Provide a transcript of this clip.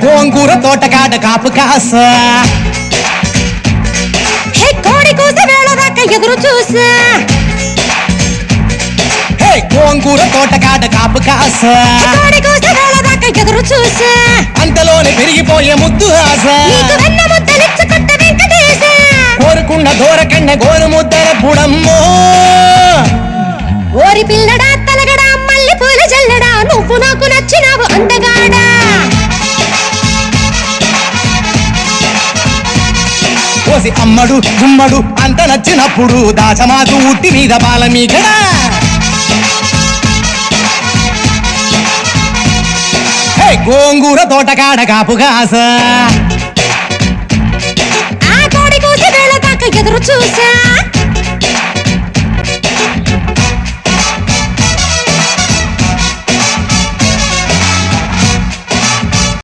గోంగూర తోటకాడ కాపు కాస కోడి కూస వేళ దాకా ఎదురు చూసా గోంగూర తోటకాడ కాపు కాస కోడి కూస వేళ దాకా ఎదురు చూసా అంతలోనే పెరిగిపోయే ముద్దు ఆశ నీకు వెన్న ముద్దలిచ్చుకుంట వెంకటేశ కోరుకున్న దూరకండ గోరు ముద్దల బుడమ్మో ఓరి పిల్లడా తలగడా మల్లె పూల జల్లడా నువ్వు నాకు నచ్చినావు అందగాడా కోసి అమ్మడు గుమ్మడు అంత నచ్చినప్పుడు దాచమాకు ఉట్టి మీద బాల మీకడా గోంగూర తోటకాడ కాపు కాస ఆ కోడి కూసి వేళ దాకా ఎదురు చూసా